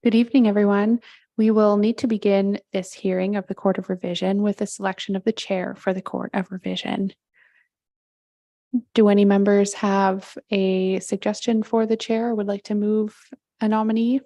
Good evening, everyone. We will need to begin this hearing of the Court of Revision with the selection of the chair for the Court of Revision. Do any members have a suggestion for the chair or would like to move a nominee?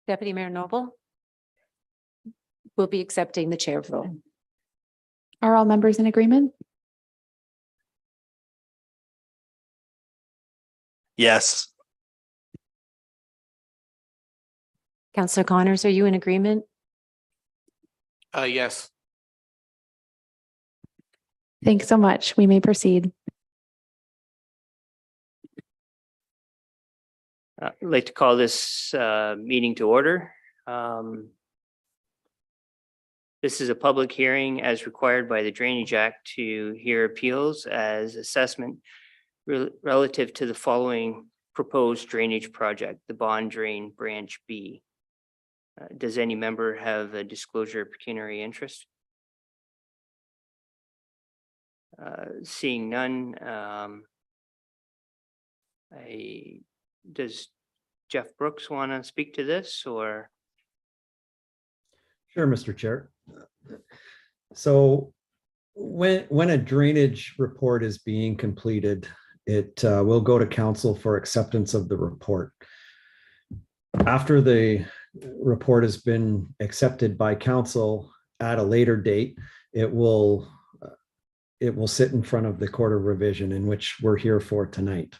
Deputy Mayor Noble will be accepting the chair role. Are all members in agreement? Yes. Councillor Connors, are you in agreement? Yes. Thanks so much. We may proceed. I'd like to call this meeting to order. This is a public hearing as required by the Drainage Act to hear appeals as assessment relative to the following proposed drainage project, the Bond Drain Branch B. Does any member have a disclosure of pecuniary interest? Seeing none, does Jeff Brooks want to speak to this or? Sure, Mr. Chair. So when a drainage report is being completed, it will go to council for acceptance of the report. After the report has been accepted by council at a later date, it will sit in front of the Court of Revision, in which we're here for tonight.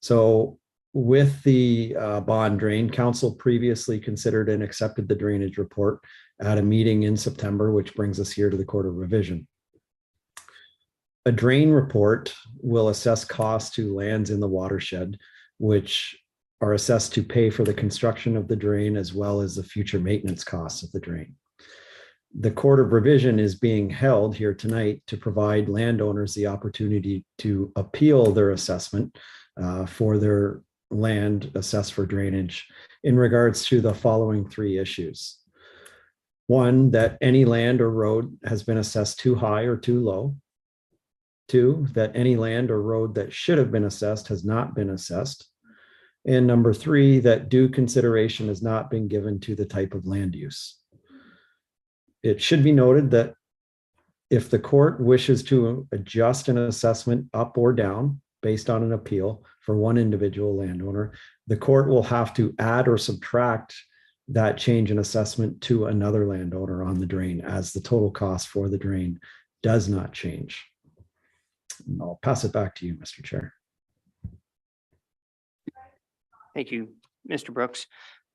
So with the bond drain, council previously considered and accepted the drainage report at a meeting in September, which brings us here to the Court of Revision. A drain report will assess costs to lands in the watershed, which are assessed to pay for the construction of the drain as well as the future maintenance costs of the drain. The Court of Revision is being held here tonight to provide landowners the opportunity to appeal their assessment for their land assessed for drainage in regards to the following three issues. One, that any land or road has been assessed too high or too low. Two, that any land or road that should have been assessed has not been assessed. And number three, that due consideration has not been given to the type of land use. It should be noted that if the court wishes to adjust an assessment up or down based on an appeal for one individual landowner, the court will have to add or subtract that change in assessment to another landowner on the drain, as the total cost for the drain does not change. I'll pass it back to you, Mr. Chair. Thank you, Mr. Brooks.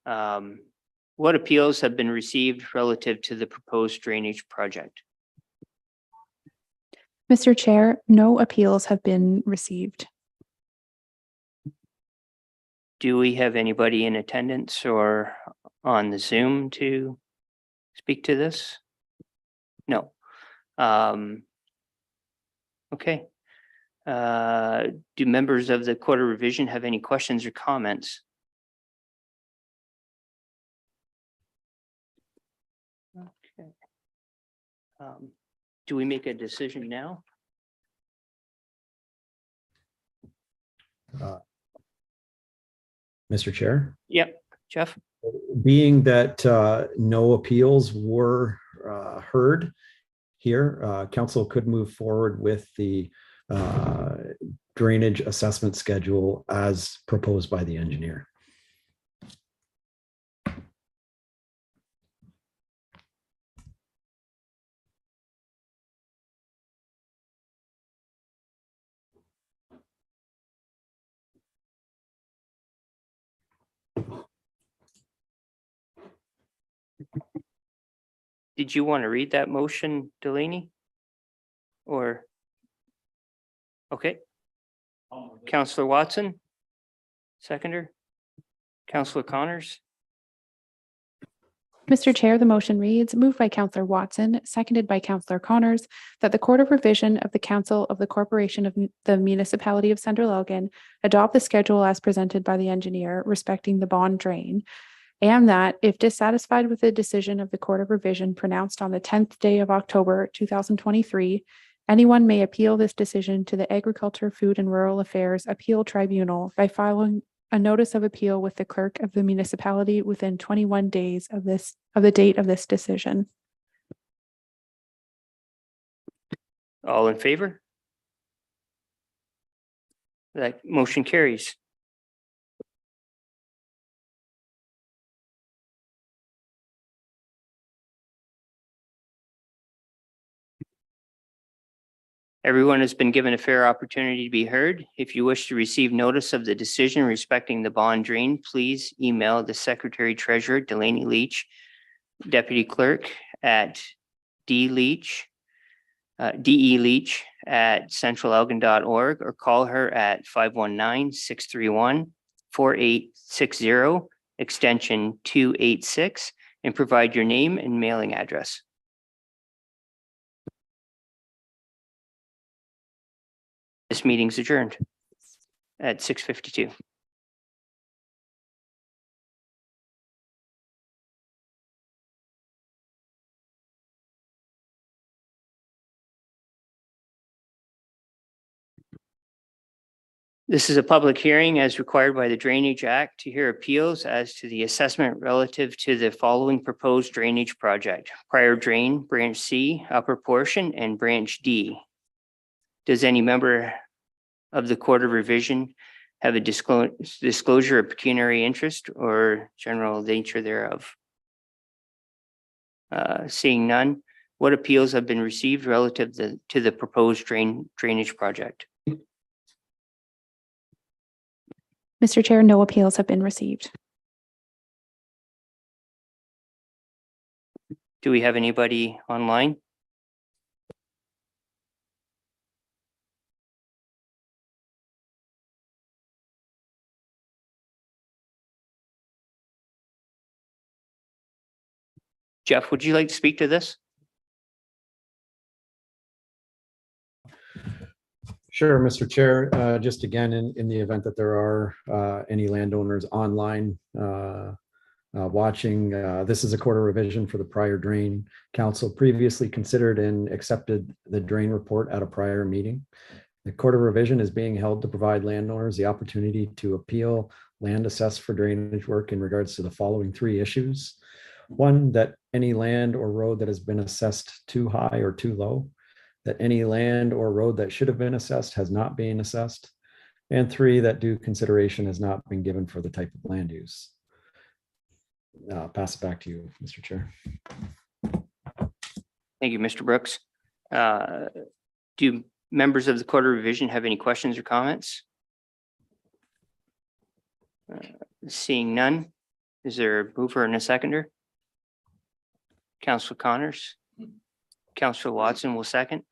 What appeals have been received relative to the proposed drainage project? Mr. Chair, no appeals have been received. Do we have anybody in attendance or on the Zoom to speak to this? No. Okay. Do members of the Court of Revision have any questions or comments? Okay. Do we make a decision now? Mr. Chair? Yep, Jeff. Being that no appeals were heard here, council could move forward with the drainage assessment schedule as proposed by the engineer. Did you want to read that motion, Delaney? Or? Okay. Counselor Watson? Seconder? Counselor Connors? Mr. Chair, the motion reads, moved by Counselor Watson, seconded by Counselor Connors, that the Court of Revision of the Council of the Corporation of the Municipality of Central Elgin adopt the schedule as presented by the engineer respecting the bond drain, and that if dissatisfied with the decision of the Court of Revision pronounced on the 10th day of October 2023, anyone may appeal this decision to the Agriculture, Food and Rural Affairs Appeal Tribunal by filing a notice of appeal with the clerk of the municipality within 21 days of the date of this decision. All in favor? That motion carries. Everyone has been given a fair opportunity to be heard. If you wish to receive notice of the decision respecting the bond drain, please email the Secretary Treasurer, Delaney Leach, Deputy Clerk at DELeach@centralalgon.org, or call her at 519-631-4860, extension 286, and provide your name and mailing address. This meeting's adjourned at 6:52. This is a public hearing as required by the Drainage Act to hear appeals as to the assessment relative to the following proposed drainage project: prior drain, branch C, upper portion, and branch D. Does any member of the Court of Revision have a disclosure of pecuniary interest or general nature thereof? Seeing none, what appeals have been received relative to the proposed drainage project? Mr. Chair, no appeals have been received. Do we have anybody online? Jeff, would you like to speak to this? Sure, Mr. Chair. Just again, in the event that there are any landowners online watching, this is a Court of Revision for the prior drain. Council previously considered and accepted the drain report at a prior meeting. The Court of Revision is being held to provide landowners the opportunity to appeal land assessed for drainage work in regards to the following three issues. One, that any land or road that has been assessed too high or too low, that any land or road that should have been assessed has not been assessed, and three, that due consideration has not been given for the type of land use. Pass it back to you, Mr. Chair. Thank you, Mr. Brooks. Do members of the Court of Revision have any questions or comments? Seeing none, is there a mover and a seconder? Councilor Connors? Councilor Watson will second.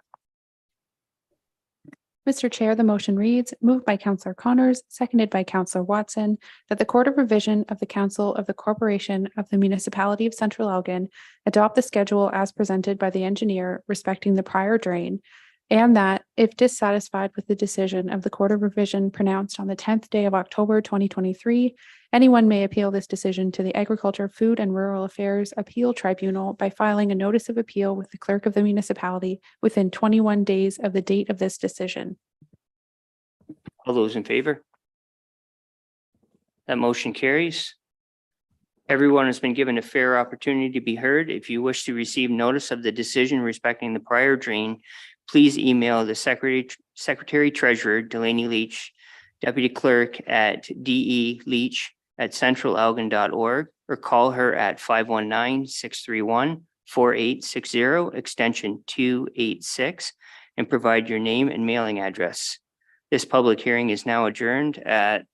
Mr. Chair, the motion reads, moved by Counselor Connors, seconded by Counselor Watson, that the Court of Revision of the Council of the Corporation of the Municipality of Central Elgin adopt the schedule as presented by the engineer respecting the prior drain, and that if dissatisfied with the decision of the Court of Revision pronounced on the 10th day of October 2023, anyone may appeal this decision to the Agriculture, Food and Rural Affairs Appeal Tribunal by filing a notice of appeal with the clerk of the municipality within 21 days of the date of this decision. All those in favor? That motion carries. Everyone has been given a fair opportunity to be heard. If you wish to receive notice of the decision respecting the prior drain, please email the Secretary Treasurer, Delaney Leach, Deputy Clerk at DELeach@centralalgon.org, or call her at 519-631-4860, extension 286, and provide your name and mailing address. This public hearing is now adjourned at